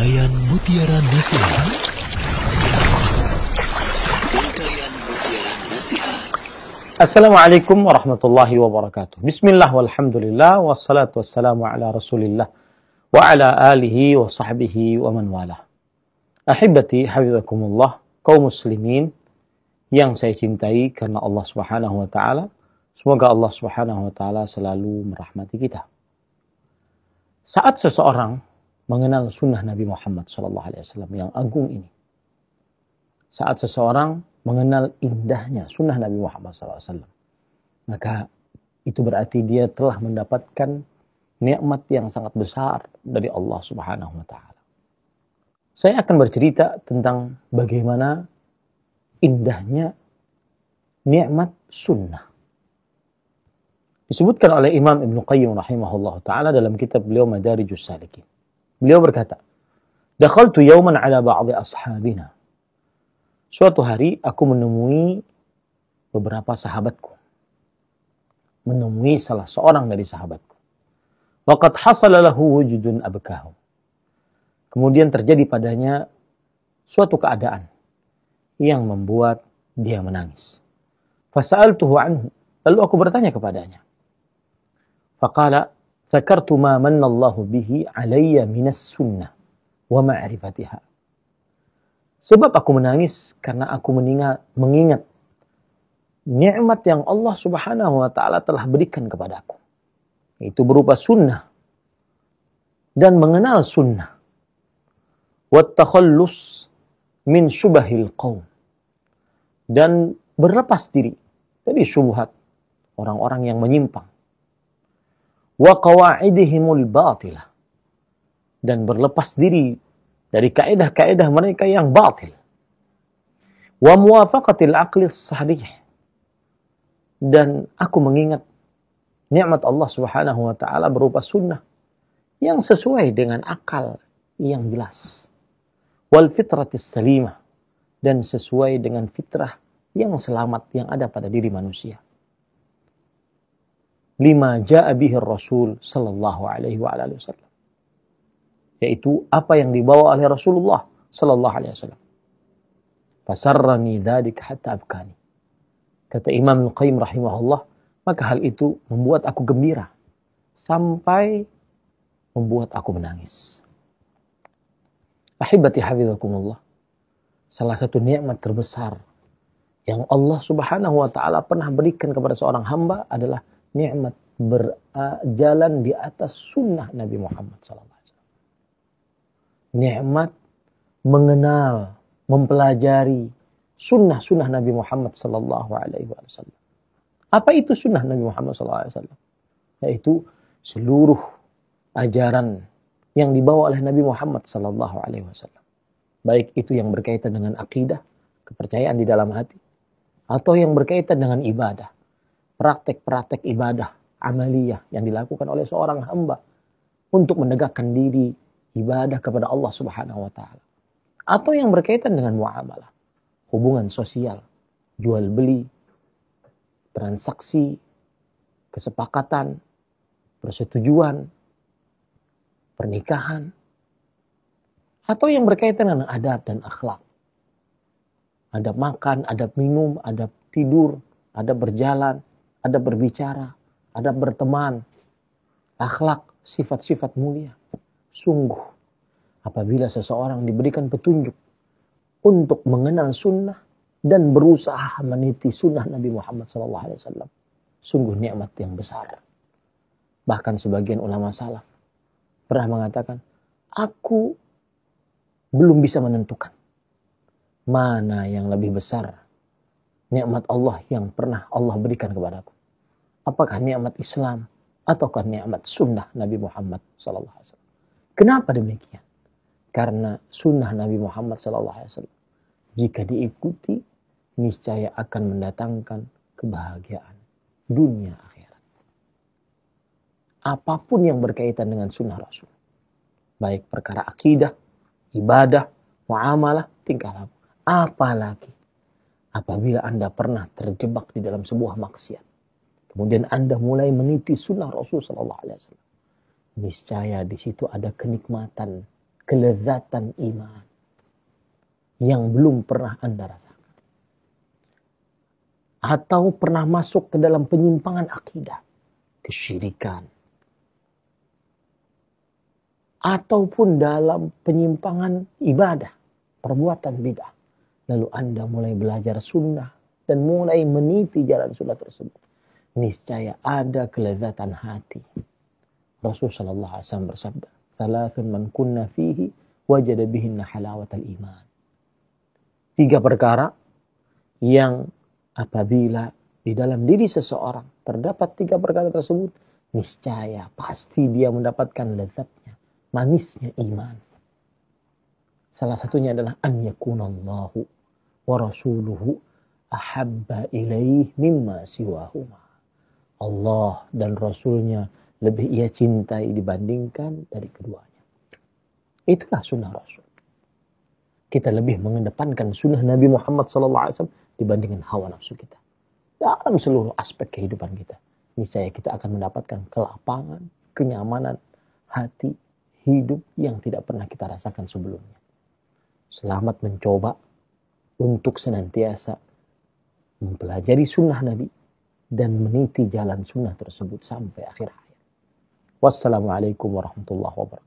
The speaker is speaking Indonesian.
Untayan Mutiara Nasihat. Untayan Mutiara Nasihat. Assalamualaikum warahmatullahi wabarakatuh. Bismillah walhamdulillah wassalatu wassalamu ala rasulillah wa ala alihi wa sahbihi wa man walah. Ahibati hafizakumullah, kaum muslimin yang saya cintai karena Allah Subhanahu wa taala. Semoga Allah Subhanahu wa taala selalu merahmati kita. Saat seseorang mengenal sunnah Nabi Muhammad SAW yang agung ini, saat seseorang mengenal indahnya sunnah Nabi Muhammad SAW, maka itu berarti dia telah mendapatkan nikmat yang sangat besar dari Allah Subhanahu wa taala. Saya akan bercerita tentang bagaimana indahnya nikmat sunnah. Disebutkan oleh Imam Ibnu Qayyim rahimahullah ta'ala dalam kitab beliau Madarijus Salikin. Beliau berkata, "Dakhaltu yawman ala ba'di ashabina." Suatu hari aku menemui beberapa sahabatku. Menemui salah seorang dari sahabatku. Waqad hasala lahu wujudun abkahu. Kemudian terjadi padanya suatu keadaan yang membuat dia menangis. Fasa'altuhu anhu. Lalu aku bertanya kepadanya. Faqala, "Dzakartu ma manna Allahu bihi 'alayya minas sunnah wa ma'rifatiha." Sebab aku menangis karena aku mengingat nikmat yang Allah Subhanahu wa taala telah berikan kepadaku. Itu berupa sunnah dan mengenal sunnah. Wat takhallus min syubahil qaum. Dan berlepas diri dari syubhat orang-orang yang menyimpang. Wa qawaidihimul batilah, dan berlepas diri dari kaidah-kaidah mereka yang batil. Wa muwafaqatil aqlis sahih, dan aku mengingat nikmat Allah Subhanahu wa taala berupa sunnah yang sesuai dengan akal yang jelas. Wal fitratis salimah, dan sesuai dengan fitrah yang selamat yang ada pada diri manusia. Lima ja'a bihi Rasul sallallahu alaihi wa alihi wasallam, yaitu apa yang dibawa oleh Rasulullah sallallahu alaihi wasallam. Fasarrani dzalik hatta abkani. Kata Imam Al-Qayyim rahimahullah, maka hal itu membuat aku gembira sampai membuat aku menangis. Ahibati hafizakumullah, salah satu nikmat terbesar yang Allah Subhanahu wa taala pernah berikan kepada seorang hamba adalah nikmat berjalan di atas sunnah Nabi Muhammad SAW. Nikmat mengenal, mempelajari sunnah-sunnah Nabi Muhammad SAW. Apa itu sunnah Nabi Muhammad SAW? Yaitu seluruh ajaran yang dibawa oleh Nabi Muhammad SAW. Baik itu yang berkaitan dengan akidah, kepercayaan di dalam hati, atau yang berkaitan dengan ibadah. Praktek-praktek ibadah amaliyah yang dilakukan oleh seorang hamba untuk menegakkan diri ibadah kepada Allah Subhanahu wa taala, atau yang berkaitan dengan muamalah, hubungan sosial, jual beli, transaksi, kesepakatan, persetujuan, pernikahan, atau yang berkaitan dengan adab dan akhlak. Adab makan, adab minum, adab tidur, adab berjalan, adab berbicara, adab berteman, akhlak, sifat-sifat mulia. Sungguh, apabila seseorang diberikan petunjuk untuk mengenal sunnah dan berusaha meniti sunnah Nabi Muhammad SAW, sungguh nikmat yang besar. Bahkan sebagian ulama salaf pernah mengatakan, aku belum bisa menentukan mana yang lebih besar nikmat Allah yang pernah Allah berikan kepadaku. Apakah nikmat Islam ataukah nikmat sunnah Nabi Muhammad SAW? Kenapa demikian? Karena sunnah Nabi Muhammad SAW jika diikuti niscaya akan mendatangkan kebahagiaan dunia akhirat. Apapun yang berkaitan dengan sunnah Rasul, baik perkara akidah, ibadah, muamalah, tingkah laku, apalagi apabila Anda pernah terjebak di dalam sebuah maksiat, kemudian Anda mulai meniti sunnah Rasul SAW, niscaya di situ ada kenikmatan kelezatan iman yang belum pernah Anda rasakan. Atau pernah masuk ke dalam penyimpangan akidah, kesyirikan. Ataupun dalam penyimpangan ibadah, perbuatan bid'ah. Lalu Anda mulai belajar sunnah dan mulai meniti jalan sunnah tersebut. Niscaya ada kelezatan hati. Rasulullah SAW bersabda, "Thalathun man kunna fihi wajada bihinna halawatal iman." 3 perkara yang apabila di dalam diri seseorang terdapat 3 perkara tersebut, niscaya pasti dia mendapatkan lezatnya, manisnya iman. Salah satunya adalah an yakunallahu wa rasuluhu ahabba ilaih mimma siwahuma. Allah dan Rasulnya lebih ia cintai dibandingkan dari keduanya. Itulah sunnah Rasul. Kita lebih mengedepankan sunnah Nabi Muhammad SAW dibandingkan hawa nafsu kita. Dalam seluruh aspek kehidupan kita. Niscaya kita akan mendapatkan kelapangan, kenyamanan, hati, hidup yang tidak pernah kita rasakan sebelumnya. Selamat mencoba untuk senantiasa mempelajari sunnah Nabi dan meniti jalan sunnah tersebut sampai akhir hayat. Wassalamualaikum warahmatullahi wabarakatuh.